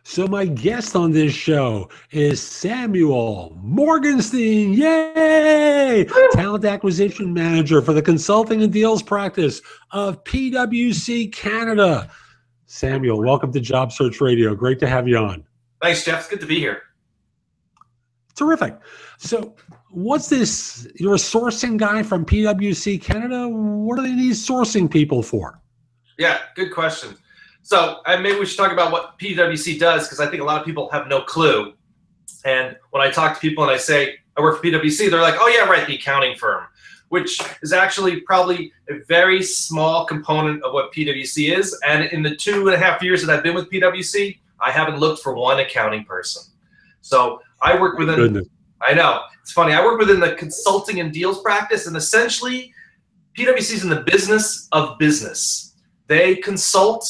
So my guest on this show is Samuel Morgenstein. Yay! Talent Acquisition Manager for the Consulting and Deals Practice of PwC Canada. Samuel, welcome to Job Search Radio. Great to have you on. Thanks, Jeff. It's good to be here. Terrific. So what's this? You're a sourcing guy from PwC Canada. What do they need sourcing people for? Yeah, good question. So maybe we should talk about what PwC does, because I think a lot of people have no clue. And when I talk to people and I say, I work for PwC, they're like, oh yeah, right, the accounting firm, which is actually probably a very small component of what PwC is. And in the 2.5 years that I've been with PwC, I haven't looked for one accounting person. So I work within, I know, it's funny, I work within the consulting and deals practice, and essentially PwC is in the business of business. They consult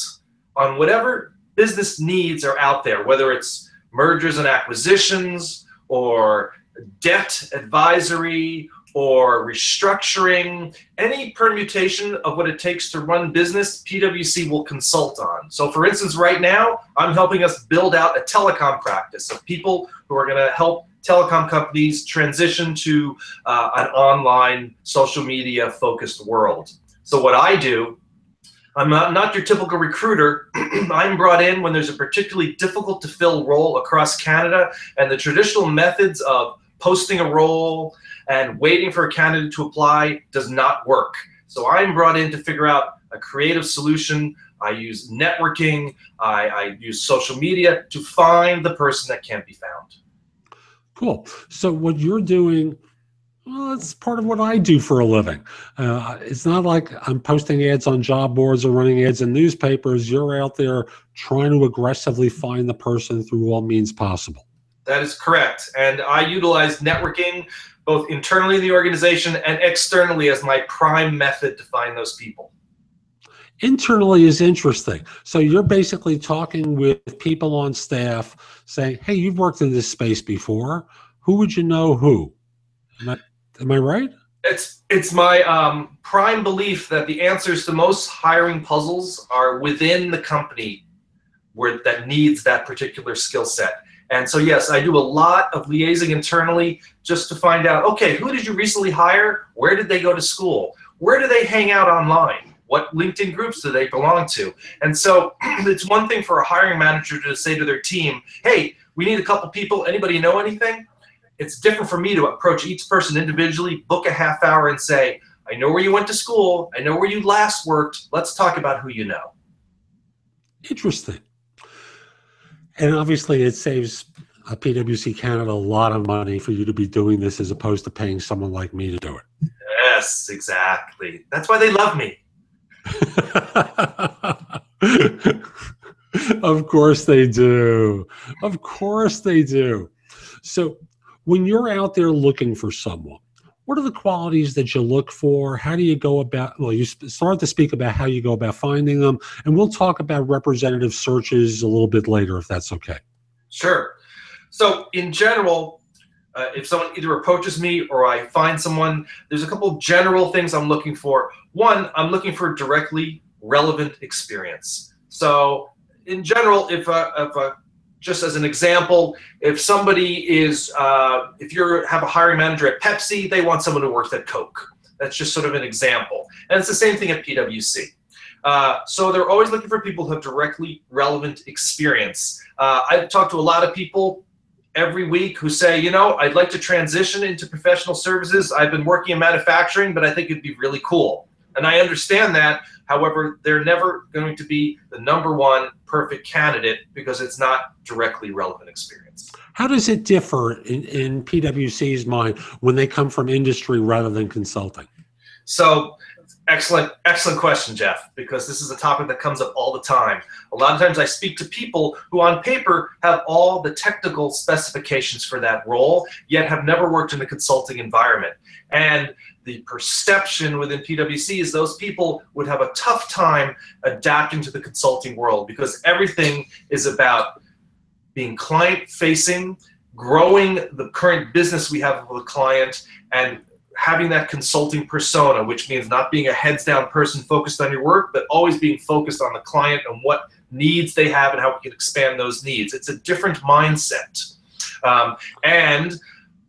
on whatever business needs are out there, whether it's mergers and acquisitions or debt advisory or restructuring, any permutation of what it takes to run business, PwC will consult on. So for instance, right now, I'm helping us build out a telecom practice of people who are gonna help telecom companies transition to an online social media focused world. So what I do, I'm not your typical recruiter. I'm brought in when there's a particularly difficult to fill role across Canada, and the traditional methods of posting a role and waiting for a candidate to apply does not work. So I'm brought in to figure out a creative solution. I use networking, I use social media to find the person that can't be found. Cool. So what you're doing, well, it's part of what I do for a living. It's not like I'm posting ads on job boards or running ads in newspapers. You're out there trying to aggressively find the person through all means possible. That is correct. And I utilize networking both internally in the organization and externally as my prime method to find those people. Internally is interesting. So you're basically talking with people on staff saying, hey, you've worked in this space before. Who would you know who? Am I right? It's my prime belief that the answers to most hiring puzzles are within the company that needs that particular skill set. And so yes, I do a lot of liaising internally just to find out, okay, who did you recently hire? Where did they go to school? Where do they hang out online? What LinkedIn groups do they belong to? And so it's one thing for a hiring manager to say to their team, hey, we need a couple people. Anybody know anything? It's different for me to approach each person individually, book a half hour and say, I know where you went to school. I know where you last worked. Let's talk about who you know. Interesting. And obviously it saves PwC Canada a lot of money for you to be doing this as opposed to paying someone like me to do it. Yes, exactly. That's why they love me. Of course they do. Of course they do. So when you're out there looking for someone, what are the qualities that you look for? How do you go about, well, you start to speak about how you go about finding them, and we'll talk about representative searches a little bit later, if that's okay. Sure. So in general, if someone either approaches me or I find someone, there's a couple of general things I'm looking for. One, I'm looking for directly relevant experience. So in general, just as an example, if somebody is, if you have a hiring manager at Pepsi, they want someone who works at Coke. That's just sort of an example. And it's the same thing at PwC. So they're always looking for people who have directly relevant experience. I've talked to a lot of people every week who say, you know, I'd like to transition into professional services. I've been working in manufacturing, but I think it'd be really cool. And I understand that. However, they're never going to be the #1 perfect candidate because it's not directly relevant experience. How does it differ in PwC's mind when they come from industry rather than consulting? So excellent question, Jeff, because this is a topic that comes up all the time. A lot of times I speak to people who on paper have all the technical specifications for that role, yet have never worked in a consulting environment. And the perception within PwC is those people would have a tough time adapting to the consulting world because everything is about being client-facing, growing the current business we have with a client, and having that consulting persona, which means not being a heads-down person focused on your work, but always being focused on the client and what needs they have and how we can expand those needs. It's a different mindset. And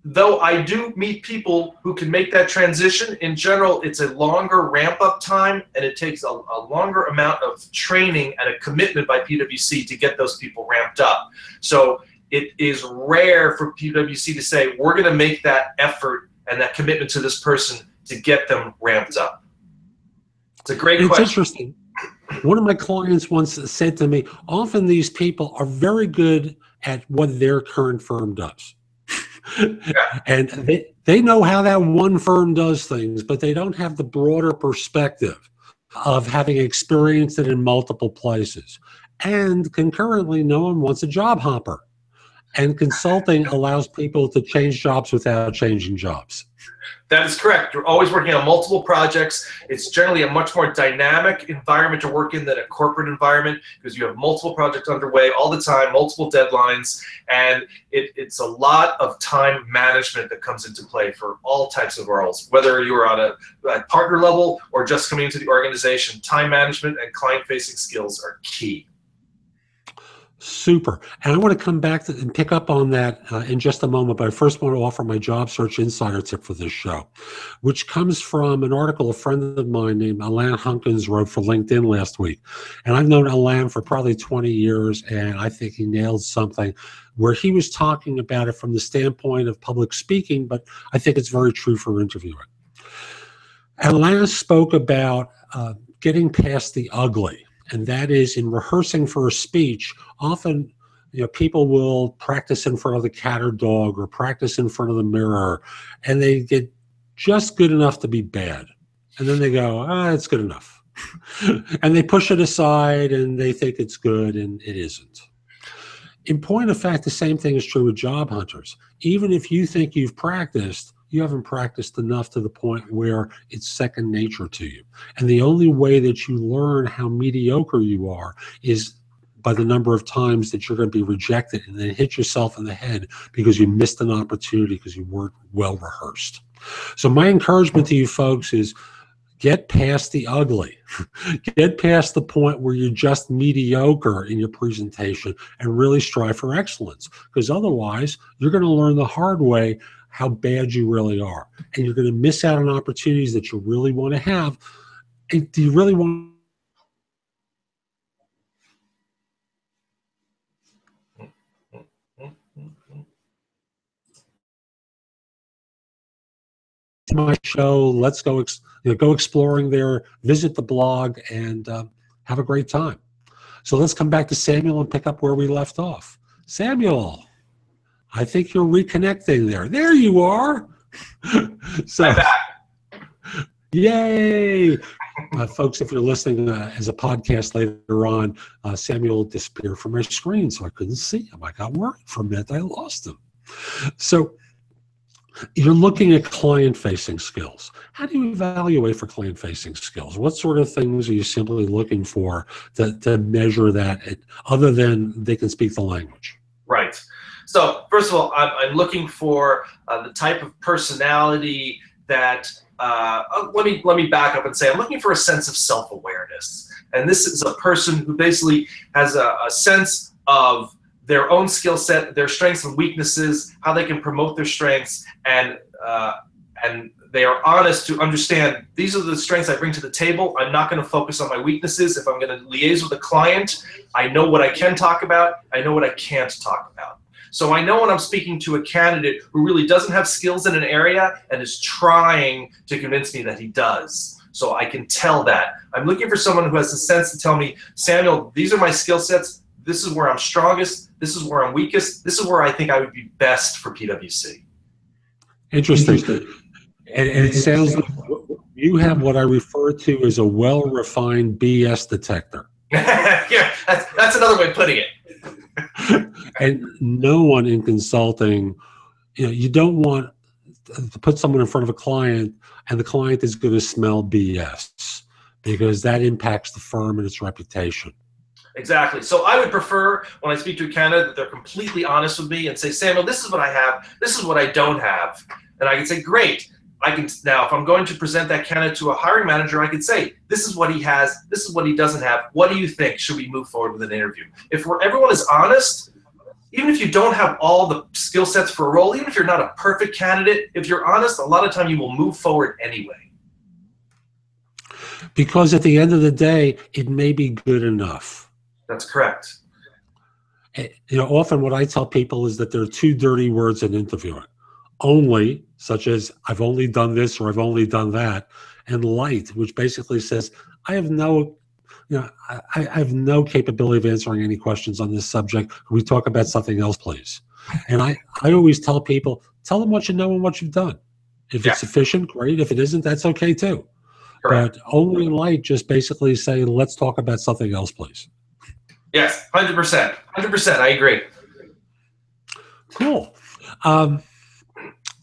though I do meet people who can make that transition, in general, it's a longer ramp-up time, and it takes a longer amount of training and a commitment by PwC to get those people ramped up. So it is rare for PwC to say, we're going to make that effort and that commitment to this person to get them ramped up. It's a great question. It's interesting. One of my clients once said to me, often these people are very good at what their current firm does. Yeah. And they know how that one firm does things, but they don't have the broader perspective of having experienced it in multiple places. And concurrently, no one wants a job hopper. And consulting allows people to change jobs without changing jobs. That is correct. You're always working on multiple projects. It's generally a much more dynamic environment to work in than a corporate environment, because you have multiple projects underway all the time, multiple deadlines, and it's a lot of time management that comes into play for all types of roles. Whether you're on a partner level or just coming into the organization, time management and client-facing skills are key. Super. And I want to come back to and pick up on that in just a moment, but I first want to offer my job search insider tip for this show, which comes from an article a friend of mine named Alain Hunkins wrote for LinkedIn last week. And I've known Alain for probably 20 years, and I think he nailed something where he was talking about it from the standpoint of public speaking, but I think it's very true for interviewing. Alain spoke about getting past the ugly. And that is, in rehearsing for a speech, often people will practice in front of the cat or dog or practice in front of the mirror, and they get just good enough to be bad. And then they go, it's good enough. And they push it aside and they think it's good, and it isn't. In point of fact, the same thing is true with job hunters. Even if you think you've practiced, you haven't practiced enough to the point where it's second nature to you. And the only way that you learn how mediocre you are is by the number of times that you're going to be rejected and then hit yourself in the head because you missed an opportunity because you weren't well rehearsed. So my encouragement to you folks is get past the ugly. Get past the point where you're just mediocre in your presentation and really strive for excellence, because otherwise you're going to learn the hard way how bad you really are. And you're going to miss out on opportunities that you really want to have. And do you really want my show? Let's go, go exploring there, visit the blog, and have a great time. So let's come back to Samuel and pick up where we left off. Samuel, I think you're reconnecting there. There you are. So, I'm back. Yay. Folks, if you're listening as a podcast later on, Samuel disappeared from my screen, so I couldn't see him. I got worried for a minute. I lost him. So you're looking at client-facing skills. How do you evaluate for client-facing skills? What sort of things are you simply looking for to measure that, other than they can speak the language? Right. So first of all, I'm looking for the type of personality that, let me back up and say, I'm looking for a sense of self-awareness. And this is a person who basically has a sense of their own skill set, their strengths and weaknesses, how they can promote their strengths, and they are honest to understand these are the strengths I bring to the table. I'm not going to focus on my weaknesses. If I'm going to liaise with a client, I know what I can talk about. I know what I can't talk about. So I know when I'm speaking to a candidate who really doesn't have skills in an area and is trying to convince me that he does. So I can tell that. I'm looking for someone who has the sense to tell me, Samuel, these are my skill sets. This is where I'm strongest. This is where I'm weakest. This is where I think I would be best for PwC. Interesting. And it sounds like you have what I refer to as a well-refined BS detector. Yeah, that's another way of putting it. And no one in consulting, you don't want to put someone in front of a client and the client is going to smell BS, because that impacts the firm and its reputation. Exactly. So I would prefer, when I speak to a candidate, that they're completely honest with me and say, Samuel, this is what I have, this is what I don't have. And I can say, great, Now, if I'm going to present that candidate to a hiring manager, I could say, this is what he has, this is what he doesn't have. What do you think? Should we move forward with an interview? If everyone is honest, even if you don't have all the skill sets for a role, even if you're not a perfect candidate, if you're honest, a lot of time you will move forward anyway. Because at the end of the day, it may be good enough. That's correct. Often what I tell people is that there are two dirty words in interviewing. Only, such as I've only done this or I've only done that, and light, which basically says I have no capability of answering any questions on this subject. Can we talk about something else, please? And I always tell people, tell them what you know and what you've done. If it's sufficient, great. If it isn't, that's okay too. Correct. But only light, just basically say, let's talk about something else, please. Yes, 100%. 100%. I agree. Cool.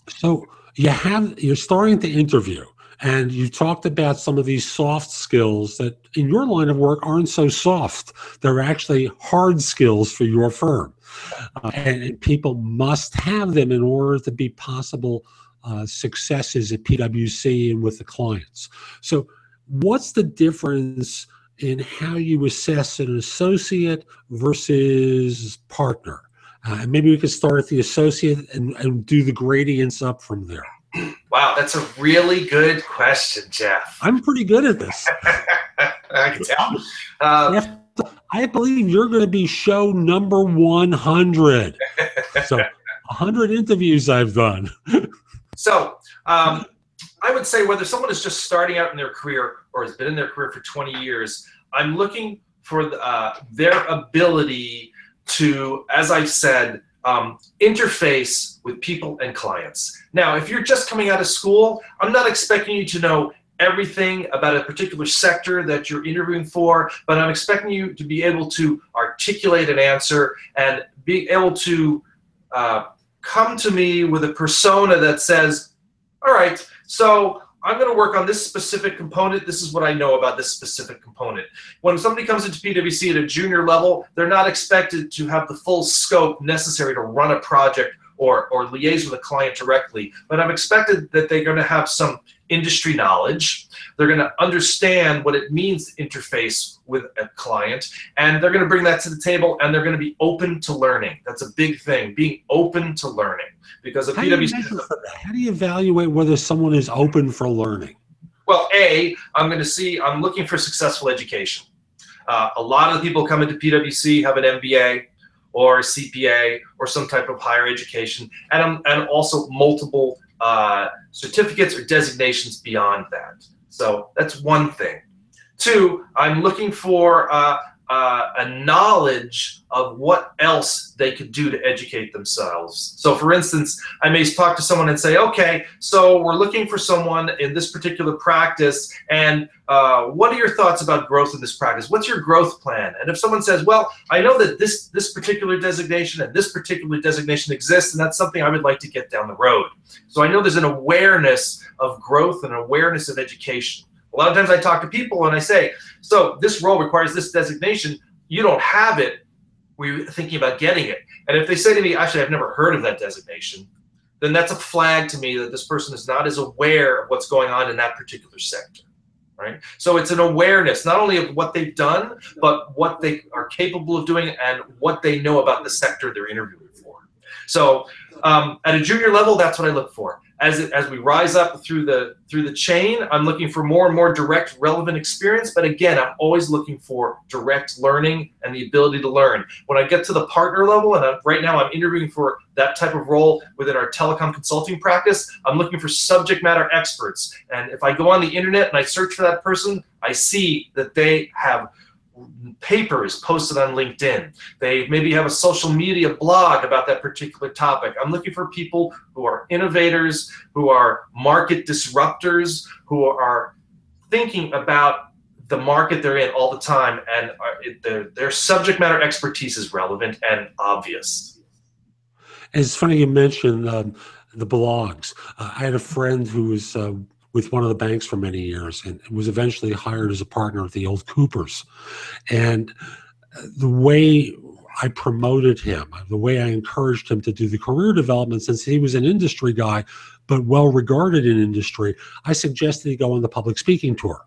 So you're starting to interview, and you talked about some of these soft skills that in your line of work aren't so soft. They're actually hard skills for your firm. And people must have them in order to be possible successes at PwC and with the clients. So what's the difference in how you assess an associate versus partner? And maybe we could start at the associate and do the gradients up from there. Wow, that's a really good question, Jeff. I'm pretty good at this. I can tell. I believe you're going to be show number 100. So 100 interviews I've done. So I would say whether someone is just starting out in their career or has been in their career for 20 years, I'm looking for their ability to, as I've said, interface with people and clients. Now, if you're just coming out of school, I'm not expecting you to know everything about a particular sector that you're interviewing for, but I'm expecting you to be able to articulate an answer and be able to come to me with a persona that says, all right, so I'm going to work on this specific component. This is what I know about this specific component. When somebody comes into PwC at a junior level, they're not expected to have the full scope necessary to run a project or liaise with a client directly. But I'm expected that they're going to have some industry knowledge. They're going to understand what it means to interface with a client, and they're going to bring that to the table, and they're going to be open to learning. That's a big thing, being open to learning. Because how do you evaluate whether someone is open for learning? Well, I'm looking for successful education. A lot of the people come into PwC have an MBA or a CPA or some type of higher education, and also multiple certificates or designations beyond that. So that's one thing. Two, I'm looking for a knowledge of what else they could do to educate themselves. So for instance, I may talk to someone and say, okay, so we're looking for someone in this particular practice, and what are your thoughts about growth in this practice? What's your growth plan? And if someone says, well, I know that this particular designation and this particular designation exists, and that's something I would like to get down the road. So I know there's an awareness of growth and awareness of education. A lot of times I talk to people and I say, so this role requires this designation. You don't have it. We're thinking about getting it. And if they say to me, actually, I've never heard of that designation, then that's a flag to me that this person is not as aware of what's going on in that particular sector, right? So it's an awareness, not only of what they've done, but what they are capable of doing and what they know about the sector they're interviewing for. So at a junior level, that's what I look for. As we rise up through the chain, I'm looking for more and more direct, relevant experience. But again, I'm always looking for direct learning and the ability to learn. When I get to the partner level, and right now I'm interviewing for that type of role within our telecom consulting practice, I'm looking for subject matter experts. And if I go on the internet and I search for that person, I see that they have papers posted on LinkedIn. They maybe have a social media blog about that particular topic. I'm looking for people who are innovators, who are market disruptors, who are thinking about the market they're in all the time, and their subject matter expertise is relevant and obvious. It's funny you mentioned the blogs. I had a friend who was with one of the banks for many years and was eventually hired as a partner at the old Coopers. And the way I promoted him, the way I encouraged him to do the career development, since he was an industry guy, but well regarded in industry, I suggested he go on the public speaking tour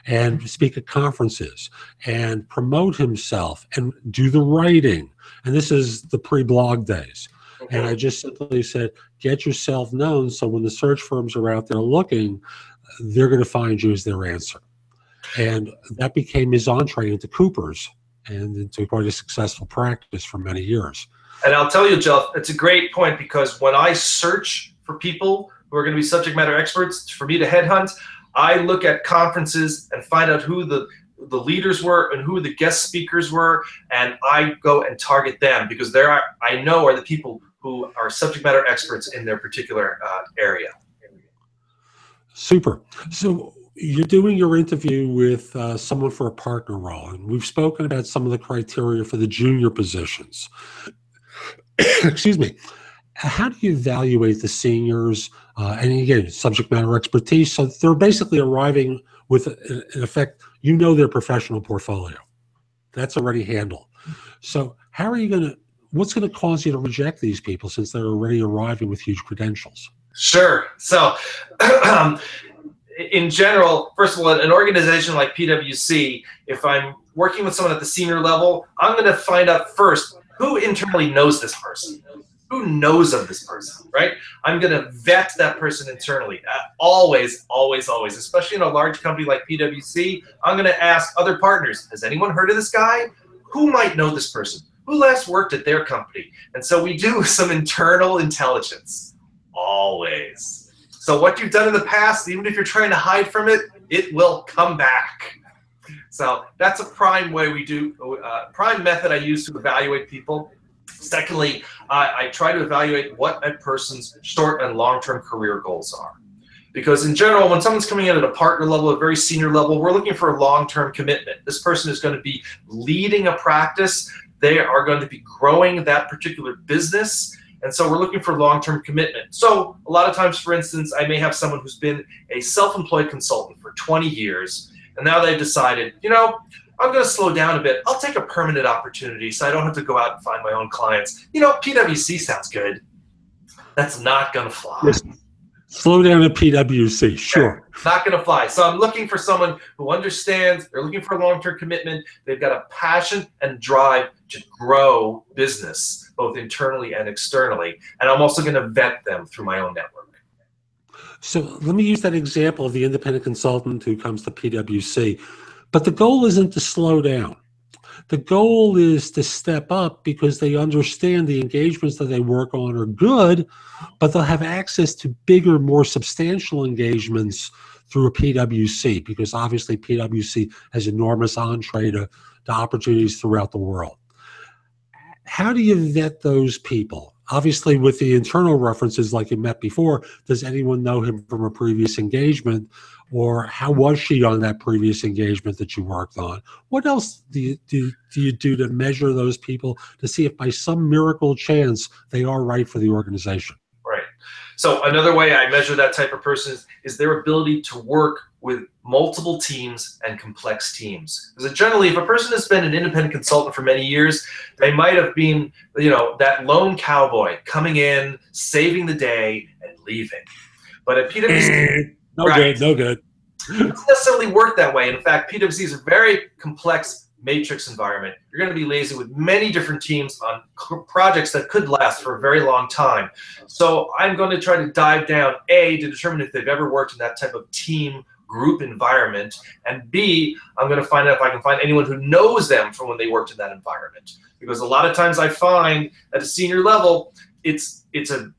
and speak at conferences and promote himself and do the writing. And this is the pre-blog days. Okay. And I just simply said, get yourself known so when the search firms are out there looking, they're going to find you as their answer. And that became his entree into Cooper's and into quite a successful practice for many years. And I'll tell you, Jeff, it's a great point, because when I search for people who are going to be subject matter experts for me to headhunt, I look at conferences and find out who the leaders were and who the guest speakers were, and I go and target them, because I know are the people who are subject matter experts in their particular area. Super. So you're doing your interview with someone for a partner role, and we've spoken about some of the criteria for the junior positions. Excuse me. How do you evaluate the seniors? And again, subject matter expertise. So they're basically arriving with, in effect, you know their professional portfolio. That's already handled. So how are you going to, what's going to cause you to reject these people since they're already arriving with huge credentials? Sure. So in general, first of all, an organization like PwC, if I'm working with someone at the senior level, I'm going to find out first who internally knows this person. Who knows of this person, right? I'm going to vet that person internally. Always, always, always, especially in a large company like PwC, I'm going to ask other partners, has anyone heard of this guy? Who might know this person? Who last worked at their company? And so we do some internal intelligence, always. So what you've done in the past, even if you're trying to hide from it, it will come back. So that's a prime way we do, prime method I use to evaluate people. Secondly, I try to evaluate what a person's short and long-term career goals are. Because in general, when someone's coming in at a partner level, a very senior level, we're looking for a long-term commitment. This person is going to be leading a practice. They are going to be growing that particular business. And so we're looking for long-term commitment. So a lot of times, for instance, I may have someone who's been a self-employed consultant for 20 years, and now they've decided, you know, I'm going to slow down a bit. I'll take a permanent opportunity so I don't have to go out and find my own clients. You know, PwC sounds good. That's not going to fly. Yes. Slow down at PwC, sure. Not going to fly. So I'm looking for someone who understands, they're looking for a long-term commitment, they've got a passion and drive to grow business, both internally and externally. And I'm also going to vet them through my own network. So let me use that example of the independent consultant who comes to PwC. But the goal isn't to slow down. The goal is to step up because they understand the engagements that they work on are good, but they'll have access to bigger, more substantial engagements through a PwC, because obviously PwC has enormous entree to opportunities throughout the world. How do you vet those people? Obviously, with the internal references like you met before, does anyone know him from a previous engagement? Or how was she on that previous engagement that you worked on? What else do you do to measure those people to see if by some miracle chance they are right for the organization? Right. So another way I measure that type of person is their ability to work with multiple teams and complex teams. Because generally, if a person has been an independent consultant for many years, they might have been, you know, that lone cowboy coming in, saving the day, and leaving. But at PwC, no good, no good. It doesn't necessarily work that way. In fact, PwC is a very complex matrix environment. You're going to be liaising with many different teams on projects that could last for a very long time. So I'm going to try to dive down, A, to determine if they've ever worked in that type of team group environment, and B, I'm going to find out if I can find anyone who knows them from when they worked in that environment. Because a lot of times I find at a senior level, it's a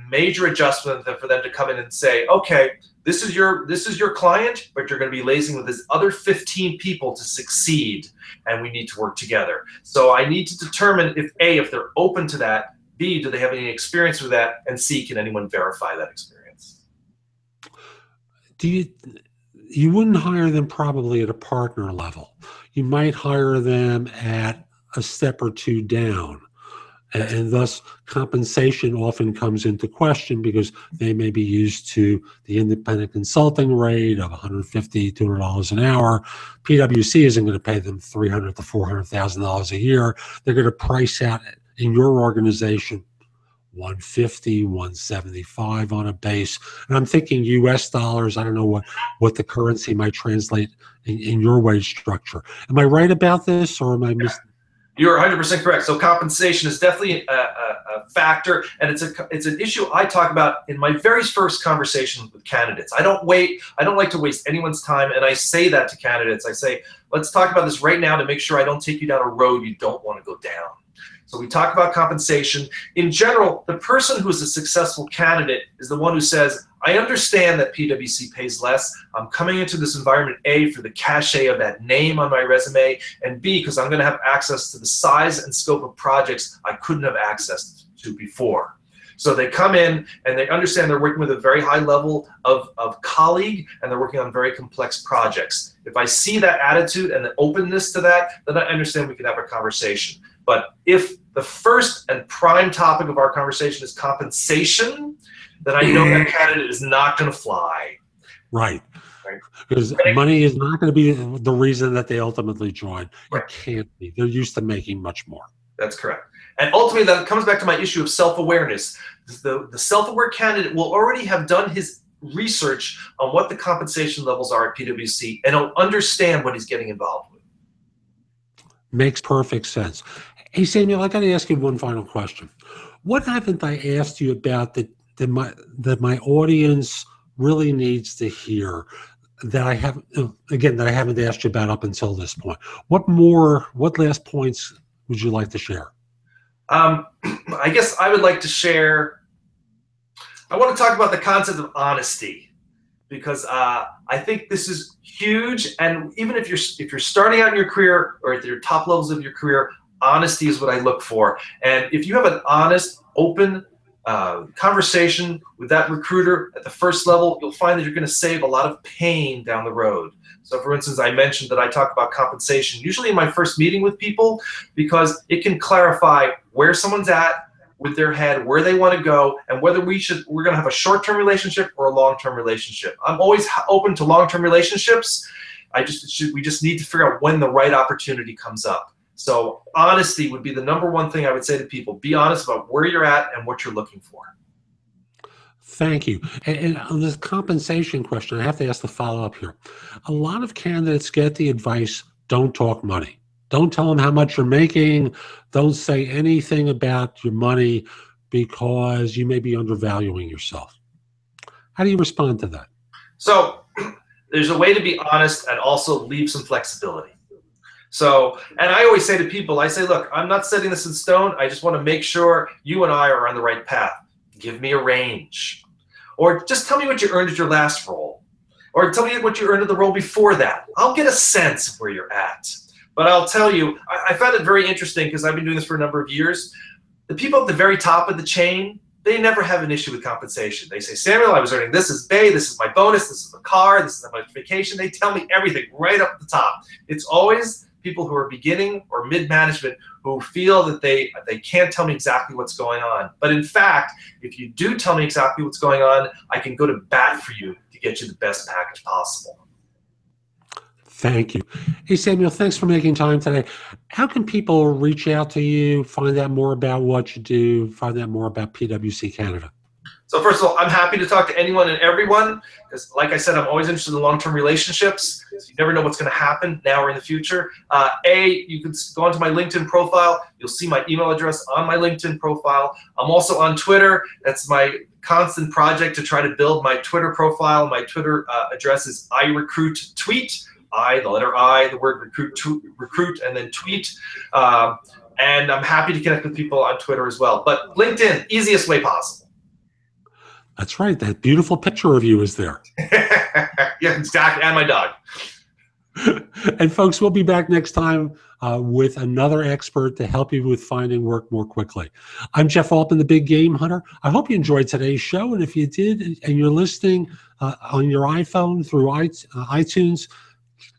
major adjustment for them to come in and say, okay, this is your client, but you're going to be liaising with this other 15 people to succeed, and we need to work together. So I need to determine if A, if they're open to that, B, do they have any experience with that, and C, can anyone verify that experience? You wouldn't hire them probably at a partner level. You might hire them at a step or two down. And thus compensation often comes into question because they may be used to the independent consulting rate of $150, $200 an hour. PwC isn't going to pay them $300,000 to $400,000 a year. They're going to price out in your organization 150, 175 on a base. And I'm thinking US dollars. I don't know what the currency might translate in your wage structure. Am I right about this, or am I missing? You're 100% correct. So compensation is definitely a factor, and it's an issue I talk about in my very first conversations with candidates. I don't like to waste anyone's time, and I say that to candidates. I say, let's talk about this right now to make sure I don't take you down a road you don't want to go down. So we talk about compensation. In general, the person who is a successful candidate is the one who says, I understand that PwC pays less. I'm coming into this environment, A, for the cachet of that name on my resume, and B, because I'm going to have access to the size and scope of projects I couldn't have access to before. So they come in and they understand they're working with a very high level of colleague, and they're working on very complex projects. If I see that attitude and the openness to that, then I understand we can have a conversation. But if the first and prime topic of our conversation is compensation, then I know that candidate is not going to fly. Right. Because money is not going to be the reason that they ultimately join. Right. It can't be. They're used to making much more. That's correct. And ultimately, that comes back to my issue of self-awareness. The self-aware candidate will already have done his research on what the compensation levels are at PwC, and he'll understand what he's getting involved with. Makes perfect sense. Hey, Samuel, I got to ask you one final question. What haven't I asked you about that my audience really needs to hear that I haven't asked you about up until this point? What last points would you like to share? I guess I would like to share, I want to talk about the concept of honesty, because I think this is huge. And even if you're starting out in your career or at your top levels of your career, honesty is what I look for. And if you have an honest, open conversation with that recruiter at the first level, you'll find that you're going to save a lot of pain down the road. So for instance, I mentioned that I talk about compensation usually in my first meeting with people, because it can clarify where someone's at with their head, where they want to go, and whether we're going to have a short-term relationship or a long-term relationship. I'm always open to long-term relationships. We just need to figure out when the right opportunity comes up. So honesty would be the number one thing I would say to people. Be honest about where you're at and what you're looking for. Thank you. And on this compensation question, I have to ask the follow-up here. A lot of candidates get the advice, don't talk money. Don't tell them how much you're making. Don't say anything about your money because you may be undervaluing yourself. How do you respond to that? So there's a way to be honest and also leave some flexibility. So, and I always say to people, I say, look, I'm not setting this in stone. I just want to make sure you and I are on the right path. Give me a range. Or just tell me what you earned at your last role. Or tell me what you earned at the role before that. I'll get a sense of where you're at. But I'll tell you, I found it very interesting because I've been doing this for a number of years. The people at the very top of the chain, they never have an issue with compensation. They say, Samuel, I was earning this is pay, this is my bonus, this is the car, this is my vacation. They tell me everything right up at the top. It's always people who are beginning or mid-management who feel that they can't tell me exactly what's going on. But in fact, if you do tell me exactly what's going on, I can go to bat for you to get you the best package possible. Thank you. Hey, Samuel, thanks for making time today. How can people reach out to you, find out more about what you do, find out more about PwC Canada? So first of all, I'm happy to talk to anyone and everyone, because like I said, I'm always interested in long-term relationships. So you never know what's going to happen now or in the future. You can go onto my LinkedIn profile. You'll see my email address on my LinkedIn profile. I'm also on Twitter. That's my constant project to try to build my Twitter profile. My Twitter address is iRecruitTweet. The letter I, the word recruit, and then tweet. And I'm happy to connect with people on Twitter as well. But LinkedIn, easiest way possible. That's right. That beautiful picture of you is there. Yeah, exactly. And my dog. And folks, we'll be back next time with another expert to help you with finding work more quickly. I'm Jeff Altman, the Big Game Hunter. I hope you enjoyed today's show. And if you did, and you're listening on your iPhone through iTunes,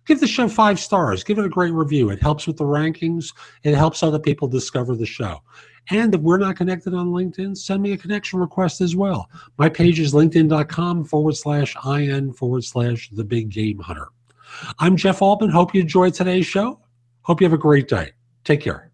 give the show 5 stars. Give it a great review. It helps with the rankings. It helps other people discover the show. And if we're not connected on LinkedIn, send me a connection request as well. My page is linkedin.com/IN/The Big Game Hunter. I'm Jeff Altman. Hope you enjoyed today's show. Hope you have a great day. Take care.